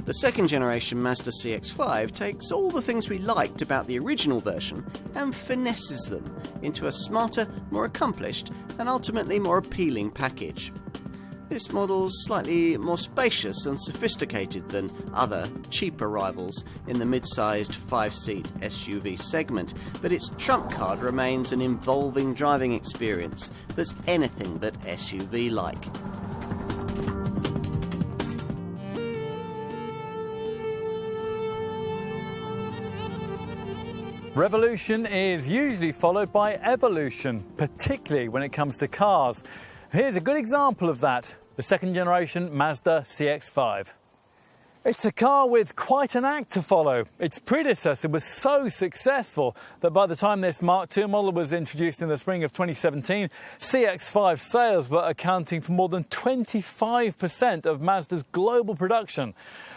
The second generation Mazda CX-5 takes all the things we liked about the original version and finesses them into a smarter, more accomplished and ultimately more appealing package. This model's slightly more spacious and sophisticated than other, cheaper rivals in the mid-sized 5-seat SUV segment, but its trump card remains an involving driving experience that's anything but SUV-like. Revolution is usually followed by evolution, particularly when it comes to cars. Here's a good example of that, the second generation Mazda CX-5. It's a car with quite an act to follow. Its predecessor was so successful that by the time this Mark II model was introduced in the spring of 2017, CX-5 sales were accounting for more than 25% of Mazda's global production.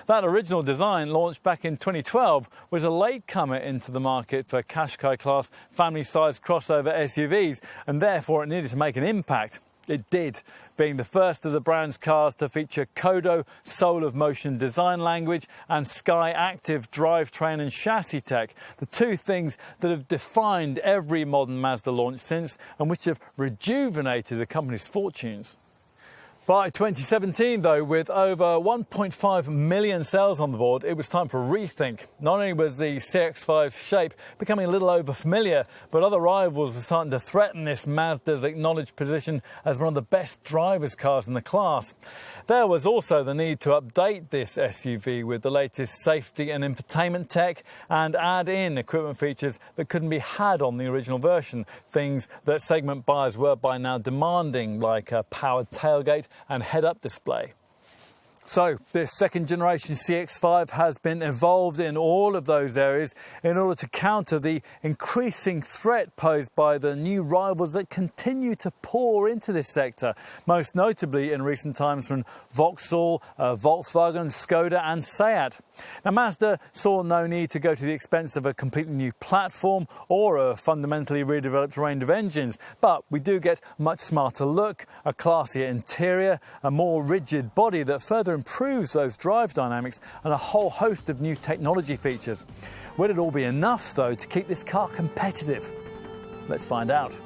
That original design, launched back in 2012, was a latecomer into the market for Qashqai class family-sized crossover SUVs, and therefore it needed to make an impact. It did, being the first of the brand's cars to feature Kodo Soul of Motion design language and Sky Active drivetrain and chassis tech, the two things that have defined every modern Mazda launch since and which have rejuvenated the company's fortunes. By 2017, though, with over 1.5 million sales on the board, it was time for a rethink. Not only was the CX-5's shape becoming a little over-familiar, but other rivals were starting to threaten this Mazda's acknowledged position as one of the best driver's cars in the class. There was also the need to update this SUV with the latest safety and infotainment tech and add in equipment features that couldn't be had on the original version, things that segment buyers were by now demanding, like a powered tailgate and head-up display. So this second generation CX-5 has been evolved in all of those areas in order to counter the increasing threat posed by the new rivals that continue to pour into this sector, most notably in recent times from Vauxhall, Volkswagen, Skoda and Seat. Now Mazda saw no need to go to the expense of a completely new platform or a fundamentally redeveloped range of engines, but we do get a much smarter look, a classier interior, a more rigid body that further improves those drive dynamics and a whole host of new technology features. Will it all be enough, though, to keep this car competitive? Let's find out.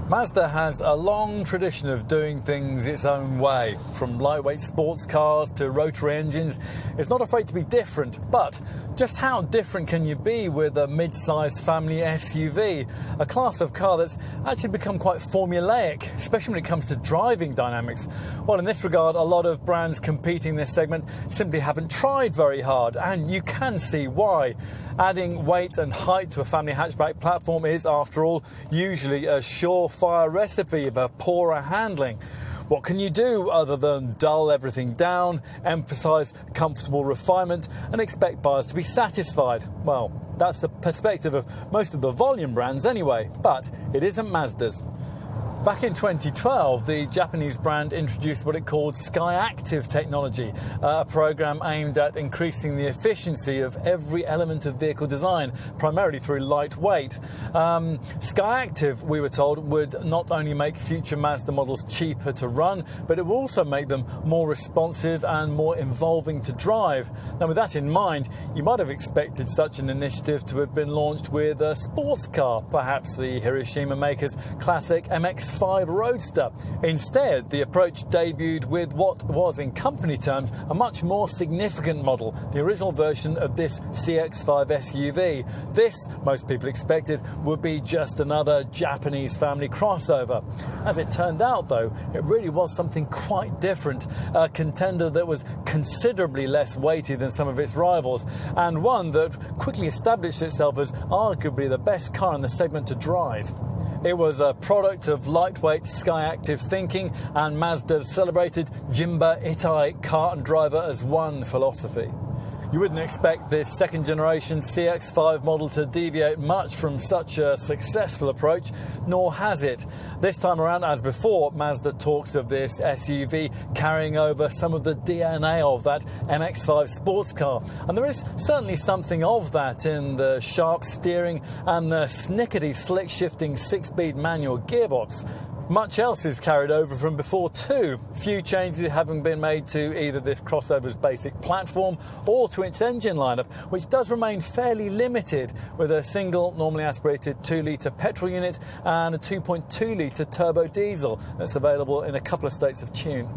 Mazda has a long tradition of doing things its own way. From lightweight sports cars to rotary engines, it's not afraid to be different. But just how different can you be with a mid-sized family SUV? A class of car that's actually become quite formulaic, especially when it comes to driving dynamics. Well, in this regard, a lot of brands competing in this segment simply haven't tried very hard, and you can see why. Adding weight and height to a family hatchback platform is, after all, usually a surefire recipe for poorer handling. What can you do other than dull everything down, emphasise comfortable refinement and expect buyers to be satisfied? Well, that's the perspective of most of the volume brands anyway, but it isn't Mazda's. Back in 2012, the Japanese brand introduced what it called Sky Active technology, a program aimed at increasing the efficiency of every element of vehicle design, primarily through lightweight. Sky Active, we were told, would not only make future Mazda models cheaper to run, but it will also make them more responsive and more involving to drive. Now, with that in mind, you might have expected such an initiative to have been launched with a sports car, perhaps the Hiroshima maker's classic MX-5 Roadster. Instead, the approach debuted with what was, in company terms, a much more significant model, the original version of this CX-5 SUV. This, most people expected, would be just another Japanese family crossover. As it turned out, though, it really was something quite different, a contender that was considerably less weighty than some of its rivals, and one that quickly established itself as arguably the best car in the segment to drive. It was a product of lightweight Sky Active thinking and Mazda's celebrated Jimba Itai car and driver as one philosophy. You wouldn't expect this second generation CX-5 model to deviate much from such a successful approach, nor has it. This time around, as before, Mazda talks of this SUV carrying over some of the DNA of that MX-5 sports car. And there is certainly something of that in the sharp steering and the snickety slick shifting 6-speed manual gearbox. Much else is carried over from before too. Few changes having been made to either this crossover's basic platform or to its engine lineup, which does remain fairly limited with a single normally aspirated 2-litre petrol unit and a 2.2-litre turbo diesel that's available in a couple of states of tune.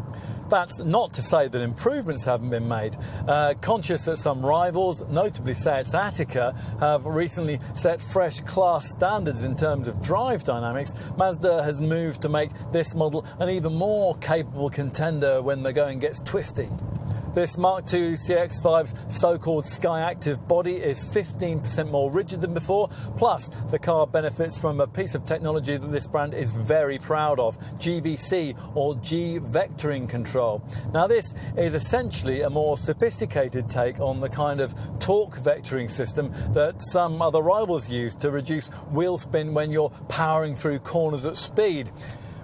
That's not to say that improvements haven't been made. Conscious that some rivals, notably Seat's Attica, have recently set fresh class standards in terms of drive dynamics, Mazda has moved to make this model an even more capable contender when the going gets twisty. This Mark II CX-5's so-called Skyactiv body is 15% more rigid than before, plus the car benefits from a piece of technology that this brand is very proud of, GVC or G-vectoring control. Now this is essentially a more sophisticated take on the kind of torque vectoring system that some other rivals use to reduce wheel spin when you're powering through corners at speed.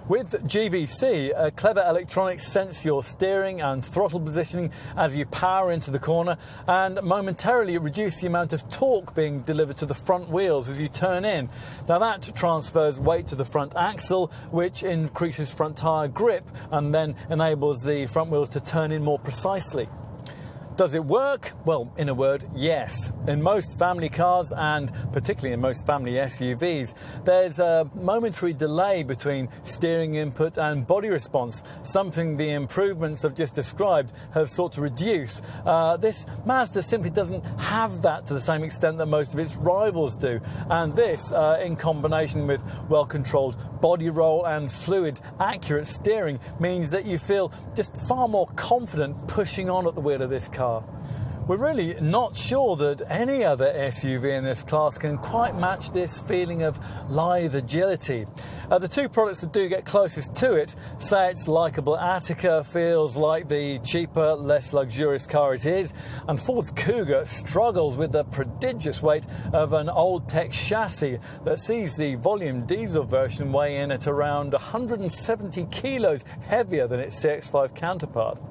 With GVC, clever electronics sense your steering and throttle positioning as you power into the corner and momentarily reduce the amount of torque being delivered to the front wheels as you turn in. Now that transfers weight to the front axle, which increases front tyre grip and then enables the front wheels to turn in more precisely. Does it work? Well, in a word, yes. In most family cars, and particularly in most family SUVs, there's a momentary delay between steering input and body response, something the improvements I've just described have sought to reduce. This Mazda simply doesn't have that to the same extent that most of its rivals do. And this, in combination with well-controlled body roll and fluid, accurate steering, means that you feel just far more confident pushing on at the wheel of this car. We're really not sure that any other SUV in this class can quite match this feeling of lithe agility. The two products that do get closest to it, Seat's likeable Attica feels like the cheaper, less luxurious car it is, and Ford's Kuga struggles with the prodigious weight of an old tech chassis that sees the volume diesel version weigh in at around 170 kilos heavier than its CX-5 counterpart.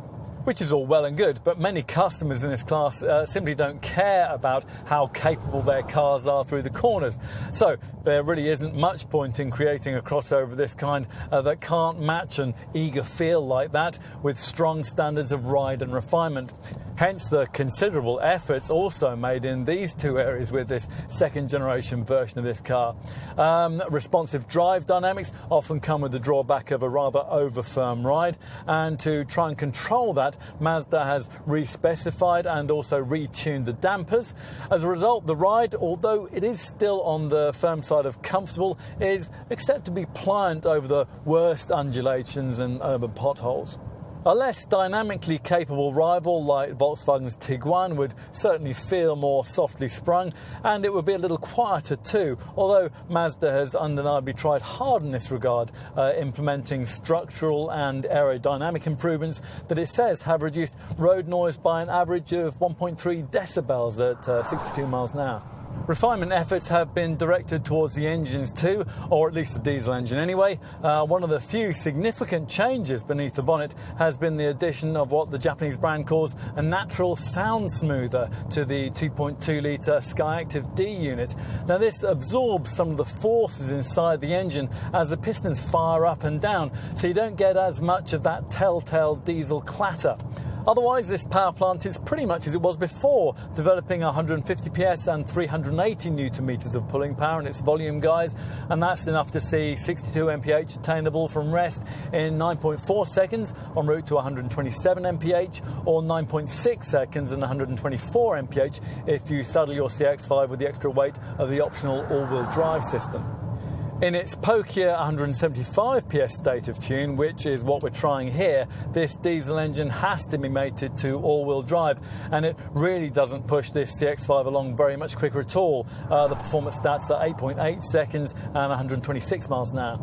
Which is all well and good, but many customers in this class simply don't care about how capable their cars are through the corners. So there really isn't much point in creating a crossover of this kind that can't match an eager feel like that with strong standards of ride and refinement. Hence the considerable efforts also made in these two areas with this second generation version of this car. Responsive drive dynamics often come with the drawback of a rather over-firm ride, and to try and control that, Mazda has re-specified and also retuned the dampers. As a result, the ride, although it is still on the firm side of comfortable, is acceptably pliant over the worst undulations and urban potholes. A less dynamically capable rival like Volkswagen's Tiguan would certainly feel more softly sprung, and it would be a little quieter too, although Mazda has undeniably tried hard in this regard, implementing structural and aerodynamic improvements that it says have reduced road noise by an average of 1.3 decibels at 62 miles an hour. Refinement efforts have been directed towards the engines too, or at least the diesel engine anyway. One of the few significant changes beneath the bonnet has been the addition of what the Japanese brand calls a natural sound smoother to the 2.2-litre Skyactiv D unit. Now this absorbs some of the forces inside the engine as the pistons fire up and down, so you don't get as much of that telltale diesel clatter. Otherwise, this power plant is pretty much as it was before, developing 150 PS and 380 Nm of pulling power in its volume guys, and that's enough to see 62 mph attainable from rest in 9.4 seconds en route to 127 mph, or 9.6 seconds and 124 mph if you saddle your CX-5 with the extra weight of the optional all-wheel drive system. In its pokier 175 PS state of tune, which is what we're trying here, this diesel engine has to be mated to all-wheel drive, and it really doesn't push this CX-5 along very much quicker at all. The performance stats are 8.8 seconds and 126 miles an hour.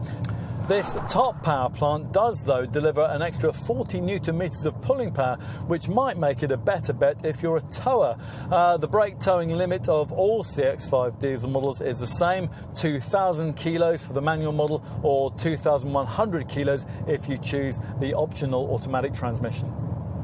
This top power plant does, though, deliver an extra 40 newton meters of pulling power, which might make it a better bet if you're a tower. The brake towing limit of all CX-5 diesel models is the same, 2,000 kilos for the manual model or 2,100 kilos if you choose the optional automatic transmission.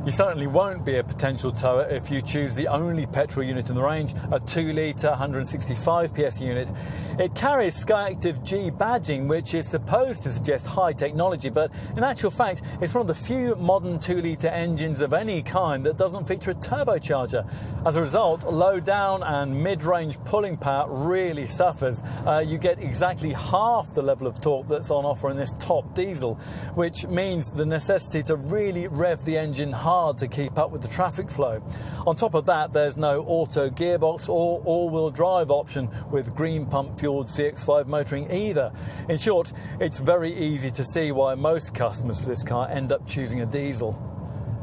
You certainly won't be a potential tower if you choose the only petrol unit in the range, a 2-litre 165 PS unit. It carries Skyactiv G badging, which is supposed to suggest high technology, but in actual fact it's one of the few modern 2-litre engines of any kind that doesn't feature a turbocharger. As a result, low down and mid-range pulling power really suffers. You get exactly half the level of torque that's on offer in this top diesel, which means the necessity to really rev the engine hard to keep up with the traffic flow. On top of that, there's no auto gearbox or all-wheel drive option with green pump fueled CX-5 motoring either. In short, it's very easy to see why most customers for this car end up choosing a diesel.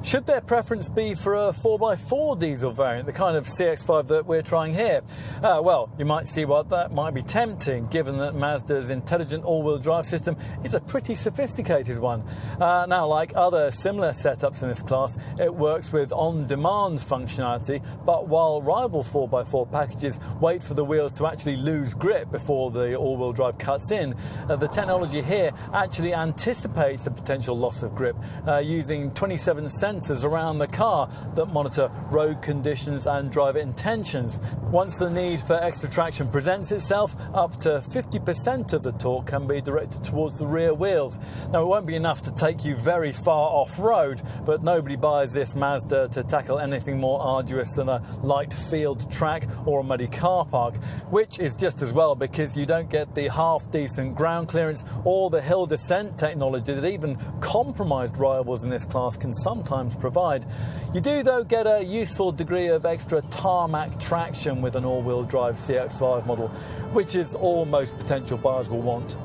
Should their preference be for a 4x4 diesel variant, the kind of CX-5 that we're trying here? Well, you might see why that might be tempting, given that Mazda's intelligent all-wheel drive system is a pretty sophisticated one. Now, like other similar setups in this class, it works with on-demand functionality, but while rival 4x4 packages wait for the wheels to actually lose grip before the all-wheel drive cuts in, the technology here actually anticipates a potential loss of grip using 27 sensors around the car that monitor road conditions and driver intentions. Once the need for extra traction presents itself, up to 50% of the torque can be directed towards the rear wheels. Now, it won't be enough to take you very far off-road, but nobody buys this Mazda to tackle anything more arduous than a light field track or a muddy car park, which is just as well because you don't get the half-decent ground clearance or the hill descent technology that even compromised rivals in this class can sometimes provide. You do, though, get a useful degree of extra tarmac traction with an all-wheel drive CX-5 model, which is all most potential buyers will want.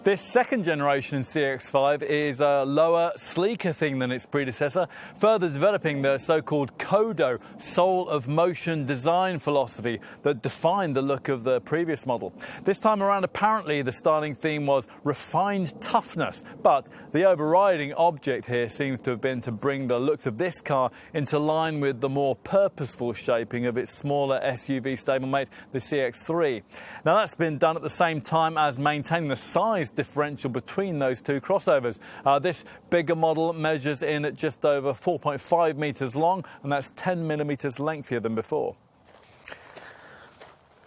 This second generation CX-5 is a lower, sleeker thing than its predecessor, further developing the so-called Kodo soul of motion design philosophy that defined the look of the previous model. This time around, apparently, the styling theme was refined toughness, but the overriding object here seems to have been to bring the looks of this car into line with the more purposeful shaping of its smaller SUV stablemate, the CX-3. Now, that's been done at the same time as maintaining the size differential between those two crossovers. This bigger model measures in at just over 4.5 metres long, and that's 10 millimetres lengthier than before.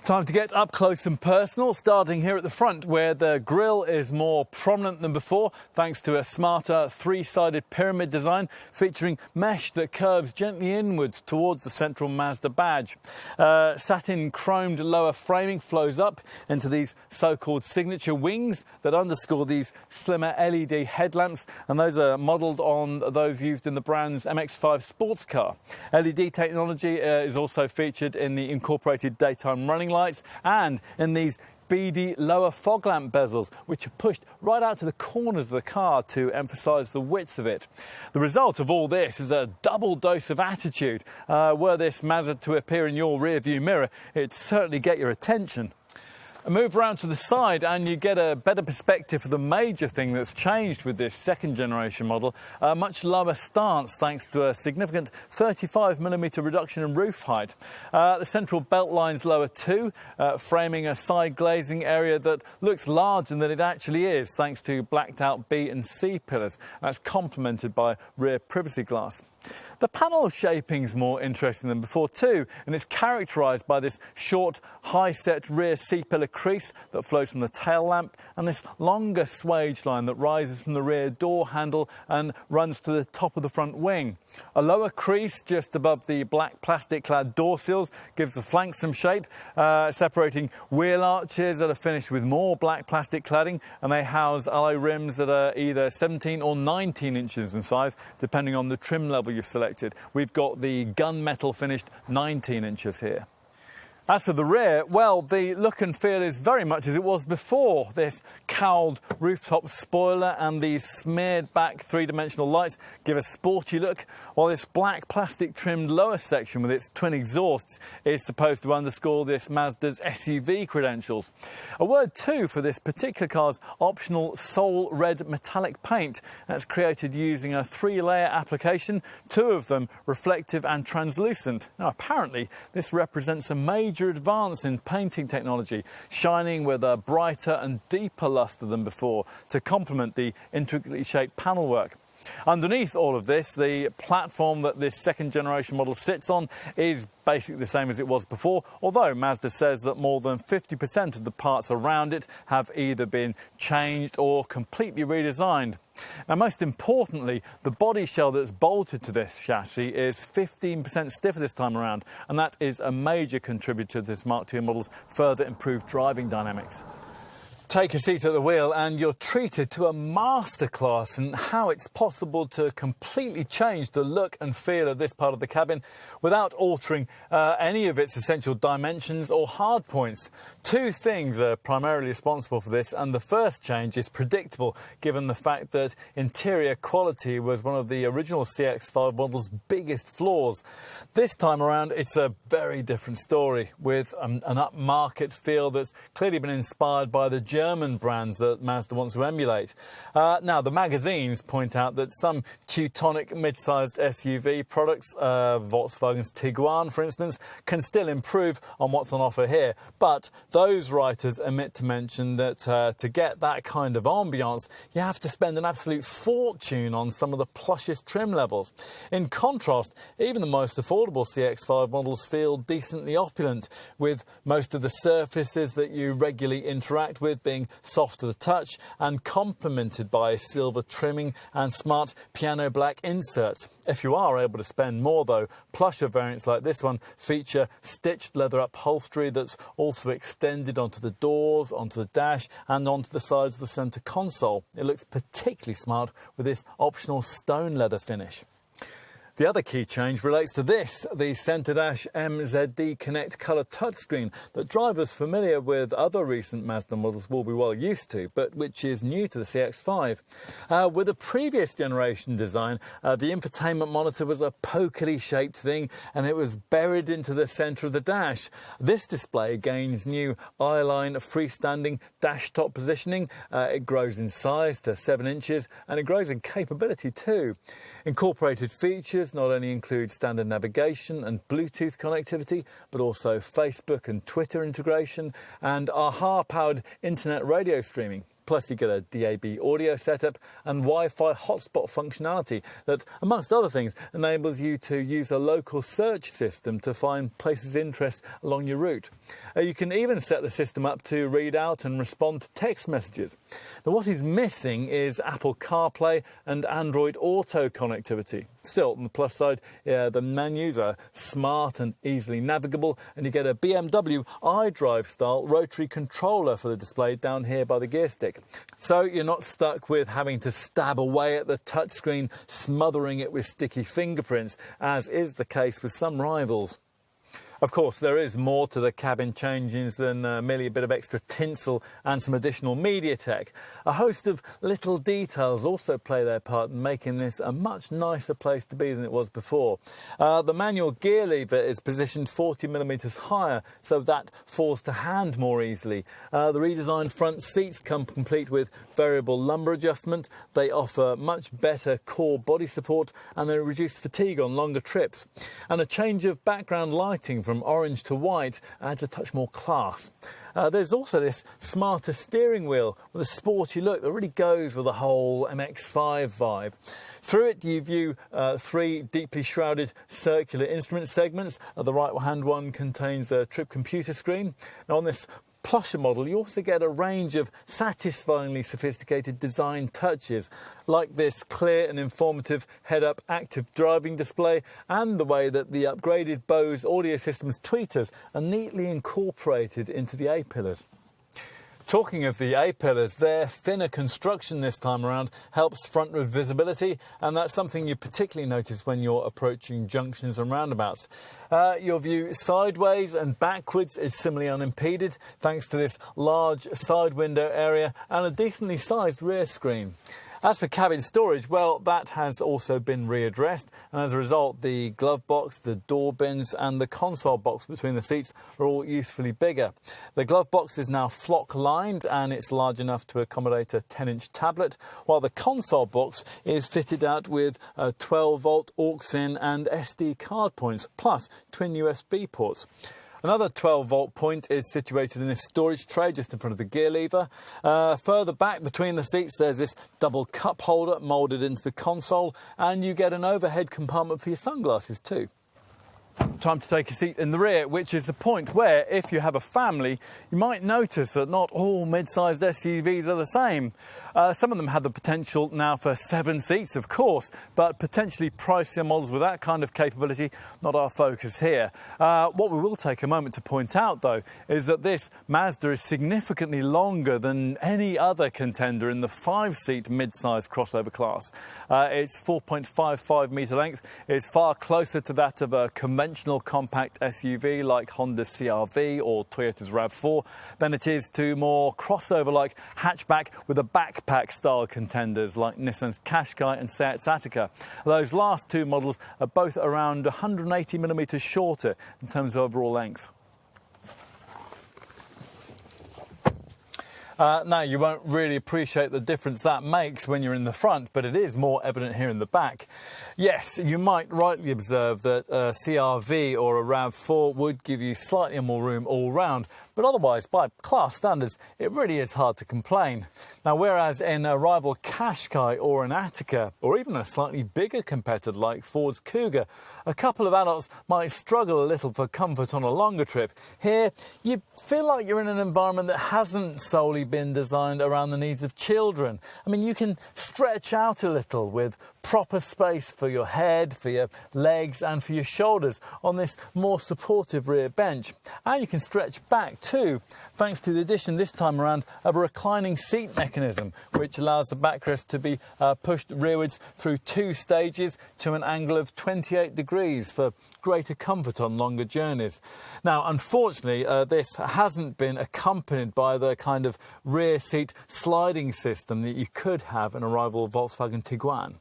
Time to get up close and personal, starting here at the front, where the grille is more prominent than before, thanks to a smarter three-sided pyramid design featuring mesh that curves gently inwards towards the central Mazda badge. Satin chromed lower framing flows up into these so-called signature wings that underscore these slimmer LED headlamps, and those are modelled on those used in the brand's MX-5 sports car. LED technology is also featured in the incorporated daytime running lights and in these beady lower fog lamp bezels, which are pushed right out to the corners of the car to emphasise the width of it. The result of all this is a double dose of attitude. Were this Mazda to appear in your rear view mirror, it'd certainly get your attention. Move around to the side and you get a better perspective of the major thing that's changed with this second generation model. A much lower stance thanks to a significant 35mm reduction in roof height. The central belt line's lower too, framing a side glazing area that looks larger than it actually is thanks to blacked out B and C pillars. That's complemented by rear privacy glass. The panel shaping's more interesting than before too, and it's characterised by this short, high-set rear C-pillar crease that flows from the tail lamp and this longer swage line that rises from the rear door handle and runs to the top of the front wing. A lower crease just above the black plastic-clad door sills gives the flanks some shape, separating wheel arches that are finished with more black plastic cladding, and they house alloy rims that are either 17 or 19 inches in size, depending on the trim level you've selected. We've got the gunmetal finished 19 inches here. As for the rear, well, the look and feel is very much as it was before. This cowled rooftop spoiler and these smeared back three-dimensional lights give a sporty look, while this black plastic trimmed lower section with its twin exhausts is supposed to underscore this Mazda's SUV credentials. A word too for this particular car's optional Soul Red metallic paint that's created using a 3-layer application, 2 of them reflective and translucent. Now apparently this represents a major advance in painting technology, shining with a brighter and deeper luster than before to complement the intricately shaped panel work. Underneath all of this, the platform that this second generation model sits on is basically the same as it was before, although Mazda says that more than 50% of the parts around it have either been changed or completely redesigned. Now, most importantly, the body shell that's bolted to this chassis is 15% stiffer this time around, and that is a major contributor to this Mark II model's further improved driving dynamics. Take a seat at the wheel and you're treated to a masterclass in how it's possible to completely change the look and feel of this part of the cabin without altering any of its essential dimensions or hard points. 2 things are primarily responsible for this, and the first change is predictable given the fact that interior quality was one of the original CX-5 model's biggest flaws. This time around it's a very different story, with an upmarket feel that's clearly been inspired by the German brands that Mazda wants to emulate. Now, the magazines point out that some Teutonic mid-sized SUV products, Volkswagen's Tiguan, for instance, can still improve on what's on offer here. But those writers omit to mention that to get that kind of ambiance, you have to spend an absolute fortune on some of the plushest trim levels. In contrast, even the most affordable CX-5 models feel decently opulent, with most of the surfaces that you regularly interact with being soft to the touch and complemented by silver trimming and smart piano black inserts. If you are able to spend more though, plusher variants like this one feature stitched leather upholstery that's also extended onto the doors, onto the dash and onto the sides of the centre console. It looks particularly smart with this optional stone leather finish. The other key change relates to this, the Centre Dash MZD Connect colour touchscreen that drivers familiar with other recent Mazda models will be well used to, but which is new to the CX-5. With a previous generation design, the infotainment monitor was a pokily shaped thing and it was buried into the centre of the dash. This display gains new eye-line freestanding dash top positioning. It grows in size to 7 inches and it grows in capability too. Incorporated features not only include standard navigation and Bluetooth connectivity, but also Facebook and Twitter integration and AHA-powered internet radio streaming. Plus you get a DAB audio setup and Wi-Fi hotspot functionality that, amongst other things, enables you to use a local search system to find places of interest along your route. You can even set the system up to read out and respond to text messages. Now, what is missing is Apple CarPlay and Android Auto connectivity. Still, on the plus side, the menus are smart and easily navigable, and you get a BMW iDrive style rotary controller for the display down here by the gear stick. So you're not stuck with having to stab away at the touchscreen, smothering it with sticky fingerprints, as is the case with some rivals. Of course, there is more to the cabin changes than merely a bit of extra tinsel and some additional media tech. A host of little details also play their part in making this a much nicer place to be than it was before. The manual gear lever is positioned 40mm higher, so that falls to hand more easily. The redesigned front seats come complete with variable lumbar adjustment. They offer much better core body support and they reduce fatigue on longer trips. And a change of background lighting from orange to white adds a touch more class. There's also this smarter steering wheel with a sporty look that really goes with the whole MX-5 vibe. Through it you view 3 deeply shrouded circular instrument segments. The right-hand one contains a trip computer screen. Now, on this plusher model, you also get a range of satisfyingly sophisticated design touches, like this clear and informative head-up active driving display and the way that the upgraded Bose audio system's tweeters are neatly incorporated into the A-pillars. Talking of the A-pillars, their thinner construction this time around helps front-road visibility, and that's something you particularly notice when you're approaching junctions and roundabouts. Your view sideways and backwards is similarly unimpeded thanks to this large side window area and a decently sized rear screen. As for cabin storage, well, that has also been readdressed, and as a result, the glove box, the door bins and the console box between the seats are all usefully bigger. The glove box is now flock-lined and it's large enough to accommodate a 10-inch tablet, while the console box is fitted out with a 12-volt aux-in and SD card points, plus twin USB ports. Another 12-volt point is situated in this storage tray just in front of the gear lever. Further back between the seats, there's this double cup holder moulded into the console, and you get an overhead compartment for your sunglasses too. Time to take a seat in the rear, which is the point where, if you have a family, you might notice that not all mid-sized SUVs are the same. Some of them have the potential now for 7 seats, of course, but potentially pricier models with that kind of capability, not our focus here. What we will take a moment to point out, though, is that this Mazda is significantly longer than any other contender in the 5-seat mid-sized crossover class. It's 4.55 metre length. It's far closer to that of a conventional compact SUV like Honda's CR-V or Toyota's RAV4 than it is to more crossover-like hatchback with a backpack-style contenders like Nissan's Qashqai and Seat Ateca. Those last two models are both around 180mm shorter in terms of overall length. Now, you won't really appreciate the difference that makes when you're in the front, but it is more evident here in the back. Yes, you might rightly observe that a CR-V or a RAV4 would give you slightly more room all round, but otherwise, by class standards, it really is hard to complain. Now, whereas in a rival Qashqai or an Ateca, or even a slightly bigger competitor like Ford's Kuga, a couple of adults might struggle a little for comfort on a longer trip. Here, you feel like you're in an environment that hasn't solely been designed around the needs of children. I mean, you can stretch out a little with proper space for your head, for your legs and for your shoulders on this more supportive rear bench. And you can stretch back too, thanks to the addition this time around of a reclining seat mechanism, which allows the backrest to be pushed rearwards through 2 stages to an angle of 28 degrees for greater comfort on longer journeys. Now, unfortunately, this hasn't been accompanied by the kind of rear seat sliding system that you could have in a rival Volkswagen Tiguan.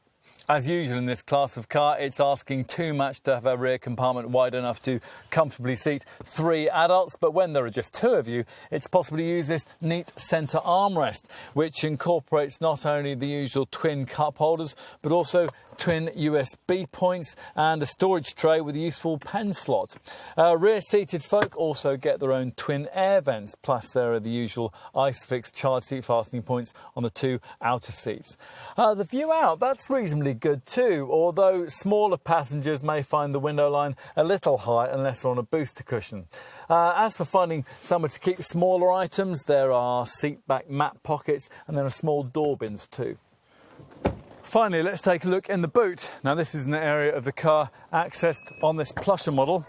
As usual in this class of car, it's asking too much to have a rear compartment wide enough to comfortably seat 3 adults, but when there are just 2 of you, it's possible to use this neat centre armrest, which incorporates not only the usual twin cup holders, but also twin USB points and a storage tray with a useful pen slot. Rear-seated folk also get their own twin air vents, plus there are the usual ISOFIX child seat fastening points on the 2 outer seats. The view out, that's reasonably good too, although smaller passengers may find the window line a little high unless they're on a booster cushion. As for finding somewhere to keep smaller items, there are seat back mat pockets and there are small door bins too. Finally, let's take a look in the boot. Now, this is an area of the car accessed on this plusher model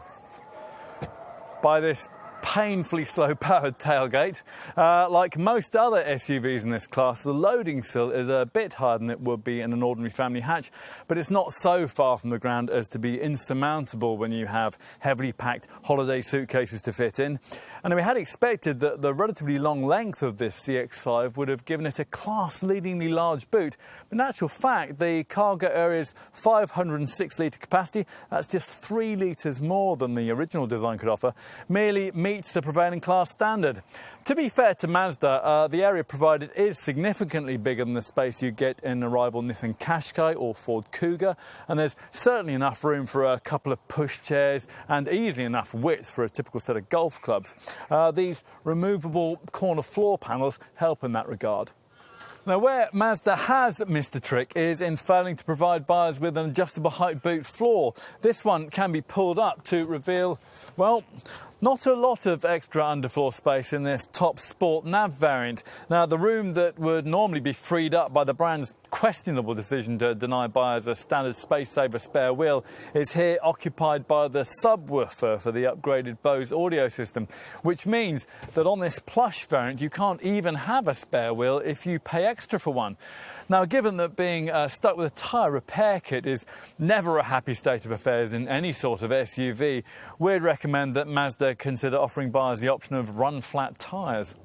by this painfully slow-powered tailgate. Like most other SUVs in this class, the loading sill is a bit higher than it would be in an ordinary family hatch, but it's not so far from the ground as to be insurmountable when you have heavily packed holiday suitcases to fit in. And we had expected that the relatively long length of this CX-5 would have given it a class-leadingly large boot, but in actual fact, the cargo area's 506-litre capacity, that's just 3 litres more than the original design could offer, merely meets the prevailing class standard. To be fair to Mazda, the area provided is significantly bigger than the space you get in a rival Nissan Qashqai or Ford Kuga, and there's certainly enough room for a couple of pushchairs and easily enough width for a typical set of golf clubs. These removable corner floor panels help in that regard. Now, where Mazda has missed a trick is in failing to provide buyers with an adjustable height boot floor. This one can be pulled up to reveal, well, Not a lot of extra underfloor space in this top sport nav variant. Now, the room that would normally be freed up by the brand's questionable decision to deny buyers a standard space-saver spare wheel is here occupied by the subwoofer for the upgraded Bose audio system, which means that on this plush variant you can't even have a spare wheel if you pay extra for one. Now, given that being stuck with a tyre repair kit is never a happy state of affairs in any sort of SUV, we'd recommend that Mazda consider offering buyers the option of run-flat tyres.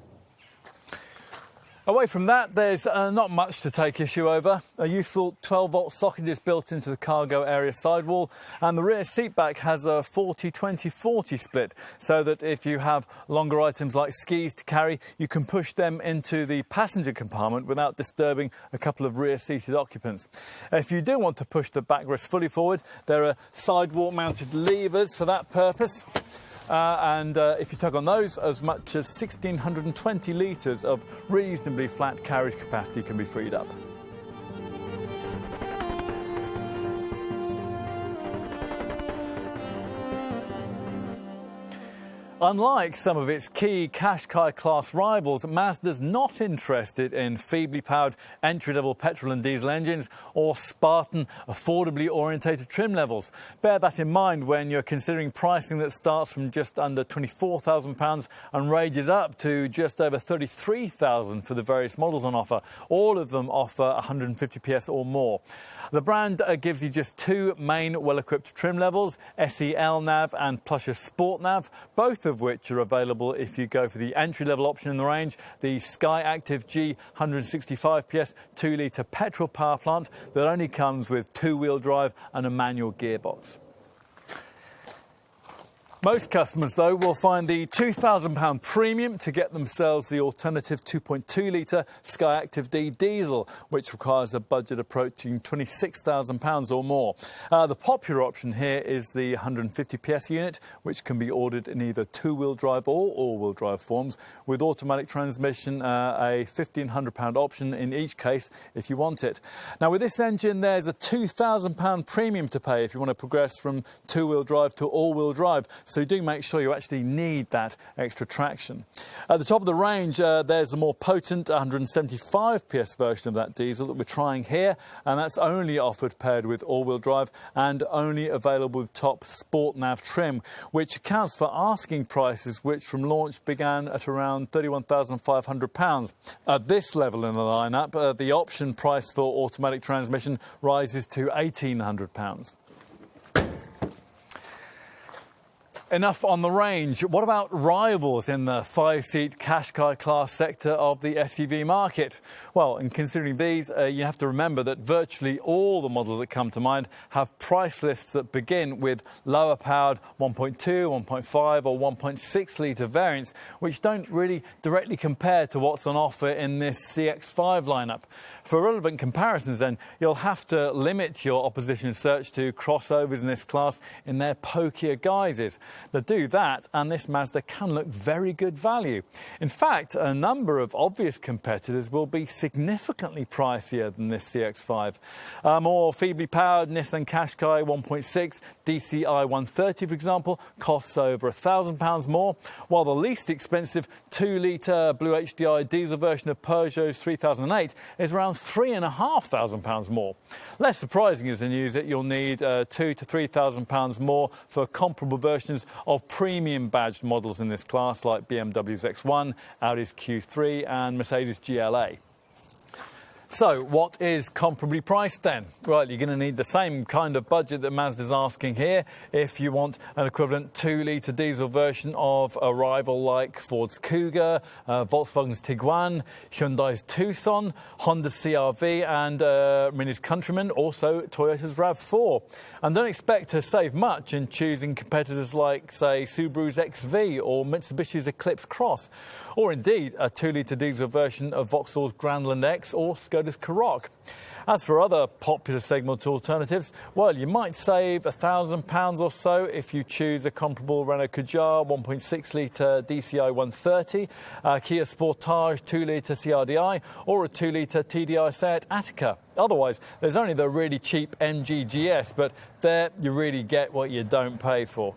Away from that, there's not much to take issue over. A useful 12-volt socket is built into the cargo area sidewall, and the rear seatback has a 40-20-40 split, so that if you have longer items like skis to carry, you can push them into the passenger compartment without disturbing a couple of rear-seated occupants. If you do want to push the backrest fully forward, there are sidewall-mounted levers for that purpose. If you tug on those, as much as 1,620 litres of reasonably flat carriage capacity can be freed up. Unlike some of its key Qashqai class rivals, Mazda's not interested in feebly powered entry-level petrol and diesel engines or Spartan, affordably orientated trim levels. Bear that in mind when you're considering pricing that starts from just under £24,000 and ranges up to just over £33,000 for the various models on offer. All of them offer 150 PS or more. The brand gives you just two main well-equipped trim levels, SEL Nav and Plusher Sport Nav, both of which are available if you go for the entry-level option in the range, the Sky Active G 165 PS 2-litre petrol power plant that only comes with two-wheel drive and a manual gearbox. Most customers, though, will find the £2,000 premium to get themselves the alternative 2.2-litre Sky Active D diesel, which requires a budget approaching £26,000 or more. The popular option here is the 150 PS unit, which can be ordered in either two-wheel drive or all-wheel drive forms, with automatic transmission, a £1,500 option in each case if you want it. Now, with this engine, there's a £2,000 premium to pay if you want to progress from two-wheel drive to all-wheel drive. So do make sure you actually need that extra traction. At the top of the range, there's the more potent 175 PS version of that diesel that we're trying here, and that's only offered paired with all-wheel drive and only available with top Sport Nav trim, which accounts for asking prices which from launch began at around £31,500. At this level in the lineup, the option price for automatic transmission rises to £1,800. Enough on the range. What about rivals in the 5-seat Qashqai class sector of the SUV market? Well, in considering these, you have to remember that virtually all the models that come to mind have price lists that begin with lower powered 1.2, 1.5 or 1.6 litre variants, which don't really directly compare to what's on offer in this CX-5 lineup. For relevant comparisons, then, you'll have to limit your opposition search to crossovers in this class in their pokier guises. Now, do that, and this Mazda can look very good value. In fact, a number of obvious competitors will be significantly pricier than this CX-5. More feebly powered Nissan Qashqai 1.6 DCI 130, for example, costs over £1,000 more, while the least expensive 2-litre Blue HDI diesel version of Peugeot's 3008 is around £3,500 more. Less surprising as the news that you'll need £2,000 to £3,000 more for comparable versions of premium badged models in this class, like BMW's X1, Audi's Q3 and Mercedes GLA. So, what is comparably priced then? Well, you're going to need the same kind of budget that Mazda's asking here if you want an equivalent 2-litre diesel version of a rival like Ford's Kuga, Volkswagen's Tiguan, Hyundai's Tucson, Honda's CR-V and Mini's Countryman, also Toyota's RAV4. And don't expect to save much in choosing competitors like, say, Subaru's XV or Mitsubishi's Eclipse Cross, or indeed a 2-litre diesel version of Vauxhall's Grandland X or Skoda's Karoq. As for other popular segment alternatives, well, you might save £1,000 or so if you choose a comparable Renault Kadjar 1.6-litre DCI 130, Kia Sportage 2-litre CRDI, or a 2-litre TDI Seat Attica. Otherwise, there's only the really cheap MG GS, but there you really get what you don't pay for.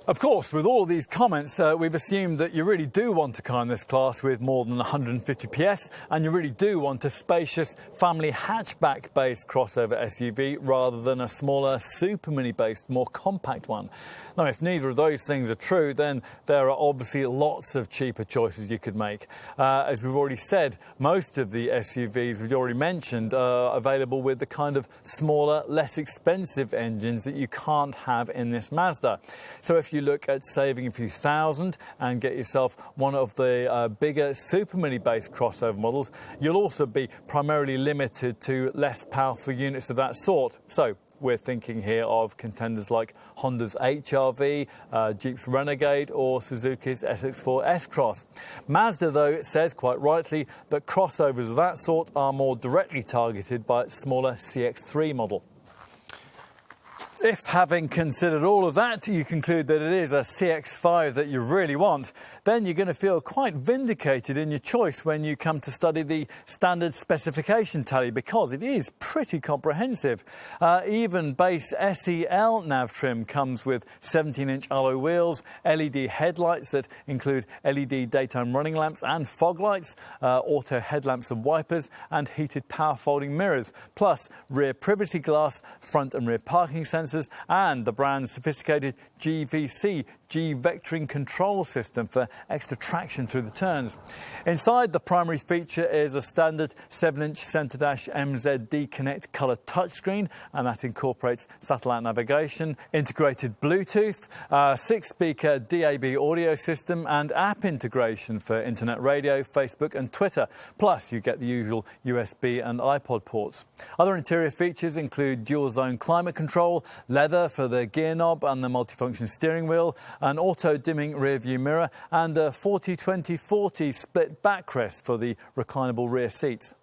Of course, with all these comments, we've assumed that you really do want a car in this class with more than 150 PS, and you really do want a spacious family hatchback-based crossover SUV rather than a smaller super mini-based, more compact one. Now, if neither of those things are true, then there are obviously lots of cheaper choices you could make. As we've already said, most of the SUVs we've already mentioned are available with the kind of smaller, less expensive engines that you can't have in this Mazda. So if you look at saving a few thousand and get yourself one of the bigger super mini based crossover models, you'll also be primarily limited to less powerful units of that sort. So we're thinking here of contenders like Honda's HR-V, Jeep's Renegade or Suzuki's SX4 S-Cross. Mazda, though, says quite rightly that crossovers of that sort are more directly targeted by its smaller CX-3 model. If, having considered all of that, you conclude that it is a CX-5 that you really want, then you're going to feel quite vindicated in your choice when you come to study the standard specification tally, because it is pretty comprehensive. Even base SEL nav trim comes with 17-inch alloy wheels, LED headlights that include LED daytime running lamps and fog lights, auto headlamps and wipers, and heated power folding mirrors, plus rear privacy glass, front and rear parking sensors, and the brand's sophisticated GVC, G-vectoring control system for extra traction through the turns. Inside, the primary feature is a standard 7-inch centre dash MZD Connect colour touchscreen, and that incorporates satellite navigation, integrated Bluetooth, 6-speaker DAB audio system, and app integration for internet radio, Facebook and Twitter. Plus, you get the usual USB and iPod ports. Other interior features include dual-zone climate control, leather for the gear knob and the multifunction steering wheel, an auto-dimming rear-view mirror, and a 40-20-40 split backrest for the reclinable rear seats.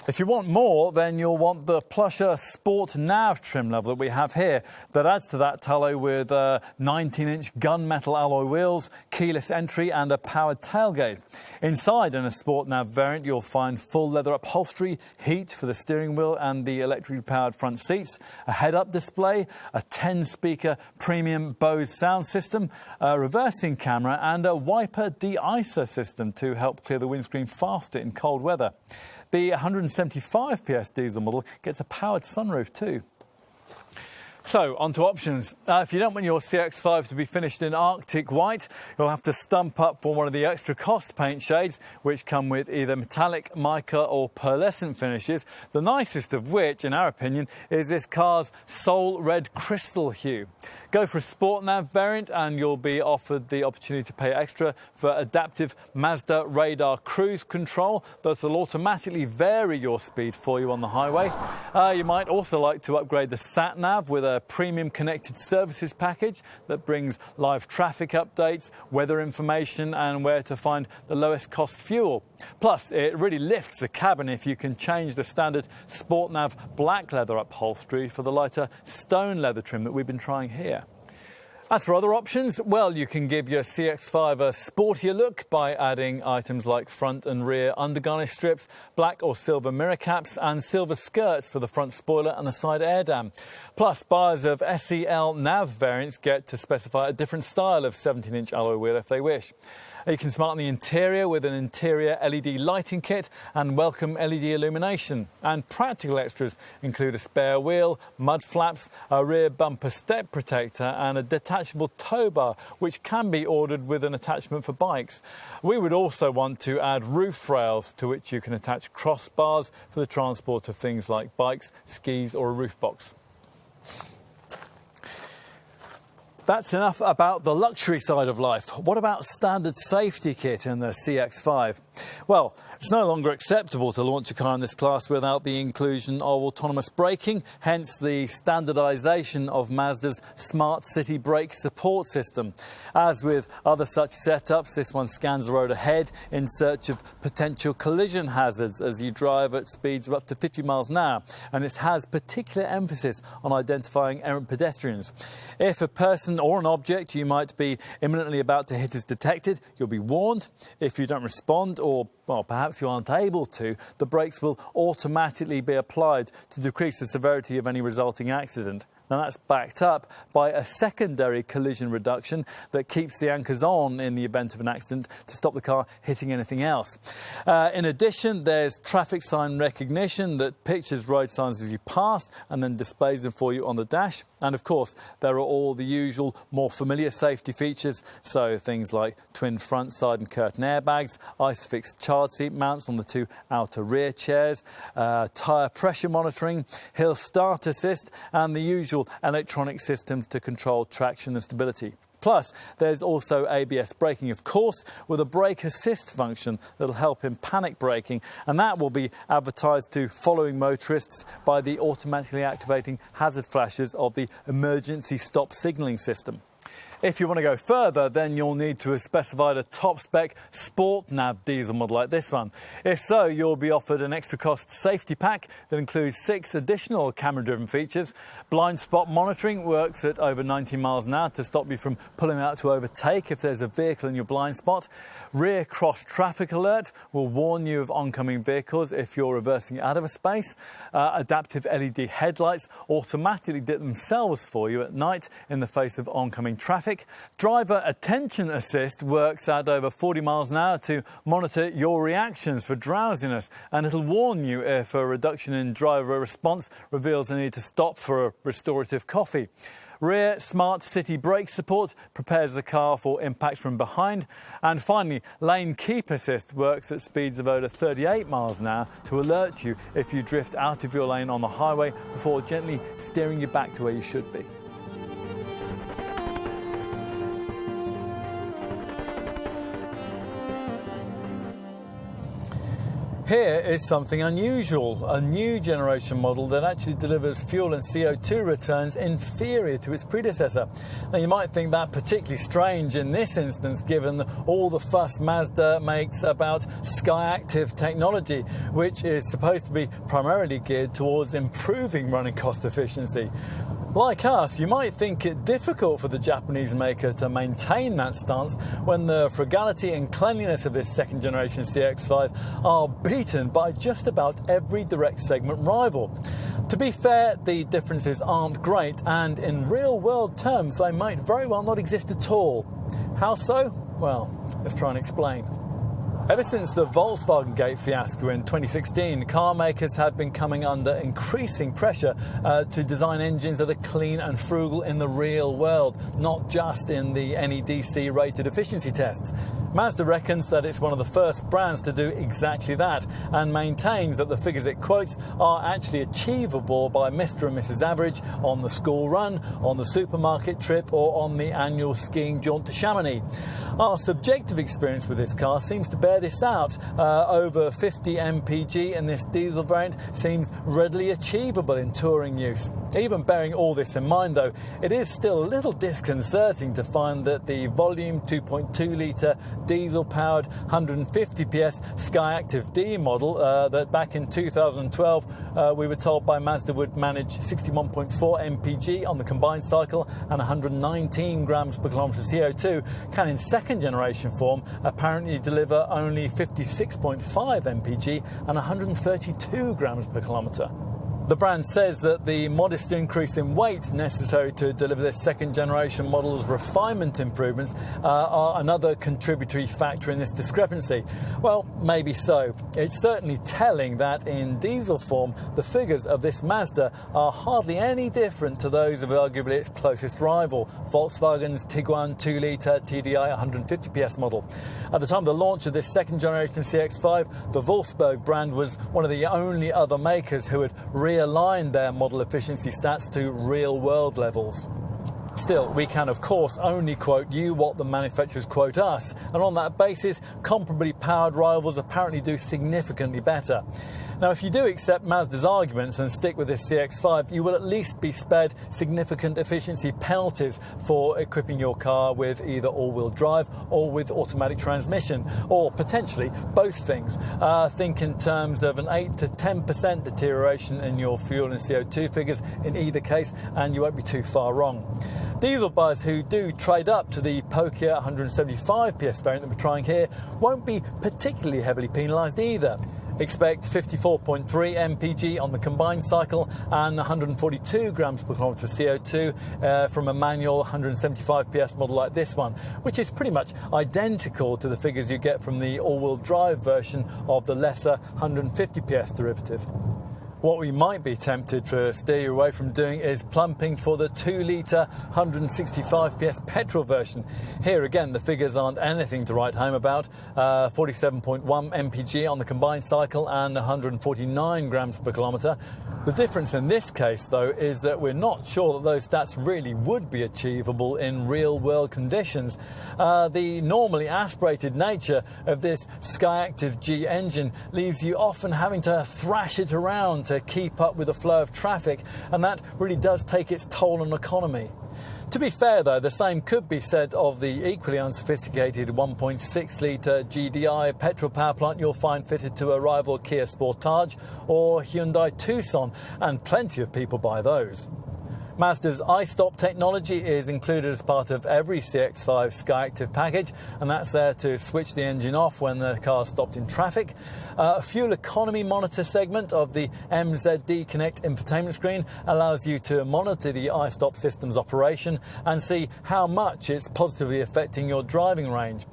If you want more, then you'll want the plusher Sport Nav trim level that we have here. That adds to that tallow with 19-inch gunmetal alloy wheels, keyless entry and a powered tailgate. Inside, in a Sport Nav variant, you'll find full leather upholstery, heat for the steering wheel and the electrically powered front seats, a head-up display, a 10-speaker premium Bose sound system, a reversing camera and a wiper de-icer system to help clear the windscreen faster in cold weather. The 175 PS diesel model gets a powered sunroof too. So, on to options. If you don't want your CX-5 to be finished in Arctic white, you'll have to stump up for one of the extra cost paint shades, which come with either metallic, mica or pearlescent finishes, the nicest of which, in our opinion, is this car's Soul Red Crystal hue. Go for a Sport Nav variant and you'll be offered the opportunity to pay extra for adaptive Mazda radar cruise control that will automatically vary your speed for you on the highway. You might also like to upgrade the sat nav with a premium connected services package that brings live traffic updates, weather information and where to find the lowest cost fuel. Plus, it really lifts the cabin if you can change the standard Sport Nav black leather upholstery for the lighter stone leather trim that we've been trying here. As for other options, well, you can give your CX-5 a sportier look by adding items like front and rear undergarnish strips, black or silver mirror caps and silver skirts for the front spoiler and the side air dam. Plus, buyers of SEL nav variants get to specify a different style of 17-inch alloy wheel if they wish. You can smarten the interior with an interior LED lighting kit and welcome LED illumination. And practical extras include a spare wheel, mud flaps, a rear bumper step protector and a detachable tow bar, which can be ordered with an attachment for bikes. We would also want to add roof rails to which you can attach crossbars for the transport of things like bikes, skis or a roof box. That's enough about the luxury side of life. What about standard safety kit in the CX-5? Well, it's no longer acceptable to launch a car in this class without the inclusion of autonomous braking, hence the standardisation of Mazda's Smart City Brake Support System. As with other such setups, this one scans the road ahead in search of potential collision hazards as you drive at speeds of up to 50 miles an hour, and it has particular emphasis on identifying errant pedestrians. If a person or an object you might be imminently about to hit is detected, you'll be warned. If you don't respond, or well, perhaps you aren't able to, the brakes will automatically be applied to decrease the severity of any resulting accident. Now that's backed up by a secondary collision reduction that keeps the anchors on in the event of an accident to stop the car hitting anything else. In addition, there's traffic sign recognition that pictures road signs as you pass and then displays them for you on the dash. And of course, there are all the usual, more familiar safety features, so things like twin front, side and curtain airbags, ISOFIX child seat mounts on the two outer rear chairs, tyre pressure monitoring, hill start assist, and the usual electronic systems to control traction and stability. Plus, there's also ABS braking, of course, with a brake assist function that'll help in panic braking, and that will be advertised to following motorists by the automatically activating hazard flashes of the emergency stop signalling system. If you want to go further, then you'll need to have specified a top-spec Sport Nav diesel model like this one. If so, you'll be offered an extra cost safety pack that includes 6 additional camera-driven features. Blind spot monitoring works at over 90 miles an hour to stop you from pulling out to overtake if there's a vehicle in your blind spot. Rear cross traffic alert will warn you of oncoming vehicles if you're reversing out of a space. Adaptive LED headlights automatically dip themselves for you at night in the face of oncoming traffic. Driver attention assist works at over 40 miles an hour to monitor your reactions for drowsiness, and it'll warn you if a reduction in driver response reveals a need to stop for a restorative coffee. Rear smart city brake support prepares the car for impact from behind. And finally, lane keep assist works at speeds of over 38 miles an hour to alert you if you drift out of your lane on the highway before gently steering you back to where you should be. Here is something unusual, a new generation model that actually delivers fuel and CO2 returns inferior to its predecessor. Now you might think that particularly strange in this instance, given all the fuss Mazda makes about SkyActiv technology, which is supposed to be primarily geared towards improving running cost efficiency. Like us, you might think it difficult for the Japanese maker to maintain that stance when the frugality and cleanliness of this second generation CX-5 are beaten by just about every direct segment rival. To be fair, the differences aren't great, and in real world terms they might very well not exist at all. How so? Well, let's try and explain. Ever since the Volkswagen Gate fiasco in 2016, car makers have been coming under increasing pressure to design engines that are clean and frugal in the real world, not just in the NEDC rated efficiency tests. Mazda reckons that it's one of the first brands to do exactly that, and maintains that the figures it quotes are actually achievable by Mr. and Mrs. Average on the school run, on the supermarket trip, or on the annual skiing jaunt to Chamonix. Our subjective experience with this car seems to bear this out. Over 50 mpg in this diesel variant seems readily achievable in touring use. Even bearing all this in mind, though, it is still a little disconcerting to find that the volume 2.2 litre diesel-powered 150 PS SkyActiv D model that back in 2012 we were told by Mazda would manage 61.4 mpg on the combined cycle and 119 grams per kilometre CO2 can in second generation form apparently deliver only 56.5 mpg and 132 grams per kilometre. The brand says that the modest increase in weight necessary to deliver this second generation model's refinement improvements are another contributory factor in this discrepancy. Well, maybe so. It's certainly telling that in diesel form, the figures of this Mazda are hardly any different to those of arguably its closest rival, Volkswagen's Tiguan 2-litre TDI 150 PS model. At the time of the launch of this second generation CX-5, the Wolfsburg brand was one of the only other makers who had realigned their model efficiency stats to real-world levels. Still, we can of course only quote you what the manufacturers quote us, and on that basis, comparably powered rivals apparently do significantly better. Now, if you do accept Mazda's arguments and stick with this CX-5, you will at least be spared significant efficiency penalties for equipping your car with either all-wheel drive or with automatic transmission, or potentially both things. Think in terms of an 8 to 10% deterioration in your fuel and CO2 figures in either case, and you won't be too far wrong. Diesel buyers who do trade up to the Pokia 175 PS variant that we're trying here won't be particularly heavily penalised either. Expect 54.3 mpg on the combined cycle and 142 grams per kilometre of CO2 from a manual 175 PS model like this one, which is pretty much identical to the figures you get from the all-wheel drive version of the lesser 150 PS derivative. What we might be tempted to steer you away from doing is plumping for the 2-litre 165 PS petrol version. Here again, the figures aren't anything to write home about. 47.1 mpg on the combined cycle and 149 grams per kilometre. The difference in this case, though, is that we're not sure that those stats really would be achievable in real-world conditions. The normally aspirated nature of this Skyactiv G engine leaves you often having to thrash it around to keep up with the flow of traffic, and that really does take its toll on economy. To be fair, though, the same could be said of the equally unsophisticated 1.6-litre GDI petrol power plant you'll find fitted to a rival Kia Sportage or Hyundai Tucson, and plenty of people buy those. Mazda's iStop technology is included as part of every CX-5 Skyactiv package, and that's there to switch the engine off when the car's stopped in traffic. A fuel economy monitor segment of the MZD Connect infotainment screen allows you to monitor the iStop system's operation and see how much it's positively affecting your driving range.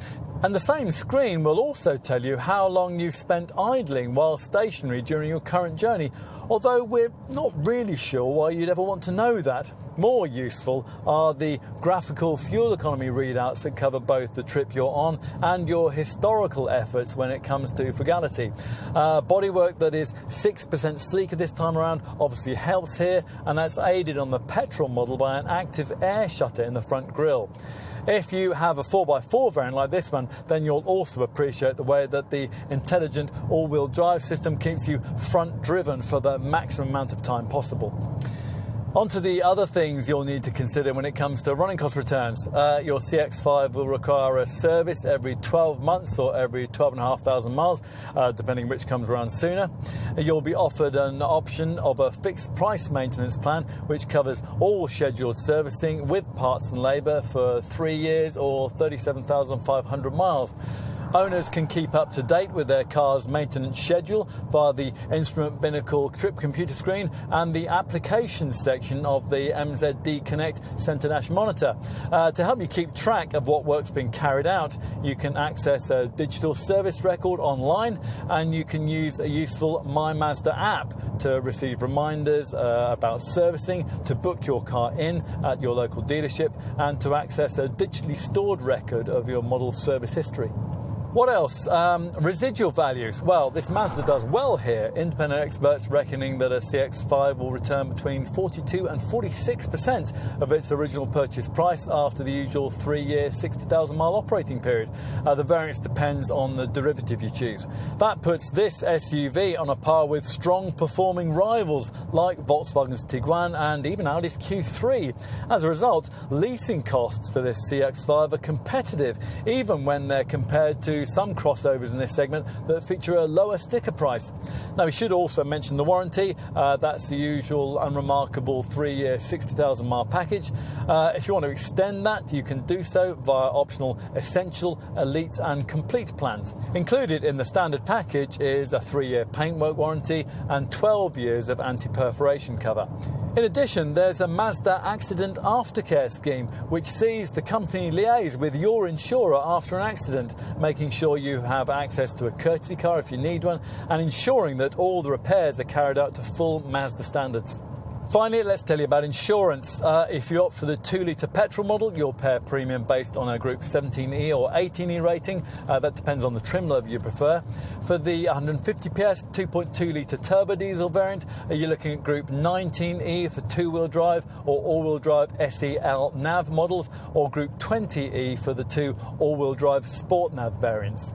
And the same screen will also tell you how long you've spent idling while stationary during your current journey, although we're not really sure why you'd ever want to know that. More useful are the graphical fuel economy readouts that cover both the trip you're on and your historical efforts when it comes to frugality. Bodywork that is 6% sleeker this time around obviously helps here, and that's aided on the petrol model by an active air shutter in the front grille. If you have a 4x4 variant like this one, then you'll also appreciate the way that the intelligent all-wheel drive system keeps you front-driven for the maximum amount of time possible. On to the other things you'll need to consider when it comes to running cost returns. Your CX-5 will require a service every 12 months or every 12,500 miles, depending which comes around sooner. You'll be offered an option of a fixed price maintenance plan, which covers all scheduled servicing with parts and labour for 3 years or 37,500 miles. Owners can keep up to date with their car's maintenance schedule via the Instrument Binnacle trip computer screen and the applications section of the MZD Connect Centre Dash monitor. To help you keep track of what work's been carried out, you can access a digital service record online, and you can use a useful My Mazda app to receive reminders about servicing, to book your car in at your local dealership, and to access a digitally stored record of your model service history. What else? Residual values. Well, this Mazda does well here. Independent experts reckoning that a CX-5 will return between 42 and 46% of its original purchase price after the usual 3-year, 60,000 mile operating period. The variance depends on the derivative you choose. That puts this SUV on a par with strong performing rivals like Volkswagen's Tiguan and even Audi's Q3. As a result, leasing costs for this CX-5 are competitive, even when they're compared to some crossovers in this segment that feature a lower sticker price. Now, we should also mention the warranty. That's the usual unremarkable 3-year, 60,000 mile package. If you want to extend that, you can do so via optional Essential, Elite and Complete plans. Included in the standard package is a 3-year paintwork warranty and 12 years of anti-perforation cover. In addition, there's a Mazda accident aftercare scheme, which sees the company liaise with your insurer after an accident, making sure you have access to a courtesy car if you need one, and ensuring that all the repairs are carried out to full Mazda standards. Finally, let's tell you about insurance. If you opt for the 2-litre petrol model, you'll pay a premium based on a Group 17E or 18E rating. That depends on the trim level you prefer. For the 150 PS 2.2-litre turbo diesel variant, you're looking at Group 19E for two-wheel drive or all-wheel drive SEL nav models, or Group 20E for the two all-wheel drive Sport Nav variants.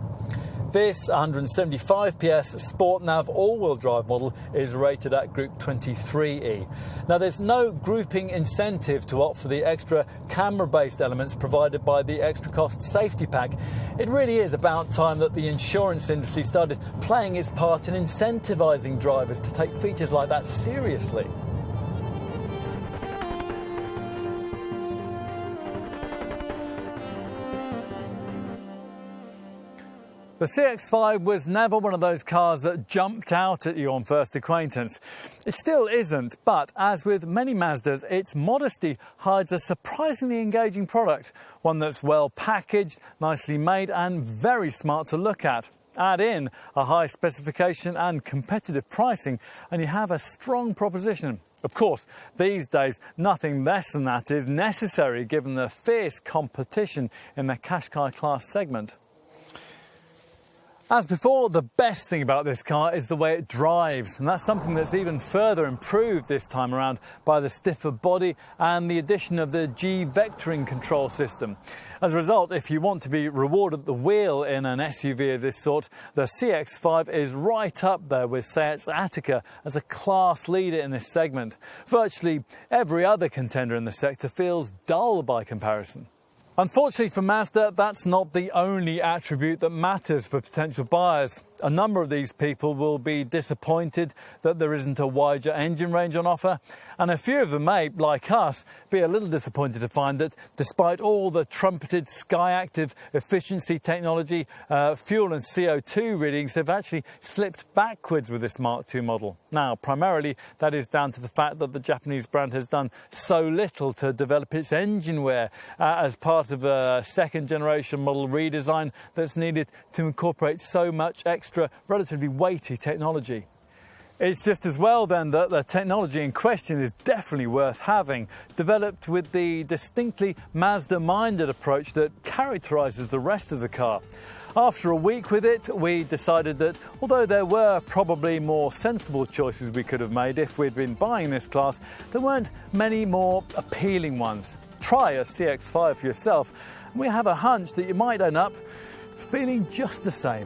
This 175 PS Sport Nav all-wheel drive model is rated at Group 23E. Now, there's no grouping incentive to opt for the extra camera-based elements provided by the extra cost safety pack. It really is about time that the insurance industry started playing its part in incentivising drivers to take features like that seriously. The CX-5 was never one of those cars that jumped out at you on first acquaintance. It still isn't, but as with many Mazdas, its modesty hides a surprisingly engaging product, one that's well packaged, nicely made and very smart to look at. Add in a high specification and competitive pricing and you have a strong proposition. Of course, these days nothing less than that is necessary given the fierce competition in the Qashqai class segment. As before, the best thing about this car is the way it drives, and that's something that's even further improved this time around by the stiffer body and the addition of the G-vectoring control system. As a result, if you want to be rewarded at the wheel in an SUV of this sort, the CX-5 is right up there with Seat's Attica as a class leader in this segment. Virtually every other contender in the sector feels dull by comparison. Unfortunately for Mazda, that's not the only attribute that matters for potential buyers. A number of these people will be disappointed that there isn't a wider engine range on offer, and a few of them may, like us, be a little disappointed to find that despite all the trumpeted Skyactiv efficiency technology, fuel and CO2 readings have actually slipped backwards with this Mark II model. Now, primarily that is down to the fact that the Japanese brand has done so little to develop its engine-ware as part of a second-generation model redesign that's needed to incorporate so much extra relatively weighty technology. It's just as well then that the technology in question is definitely worth having, developed with the distinctly Mazda-minded approach that characterises the rest of the car. After a week with it, we decided that although there were probably more sensible choices we could have made if we'd been buying this class, there weren't many more appealing ones. Try a CX-5 for yourself, and we have a hunch that you might end up feeling just the same.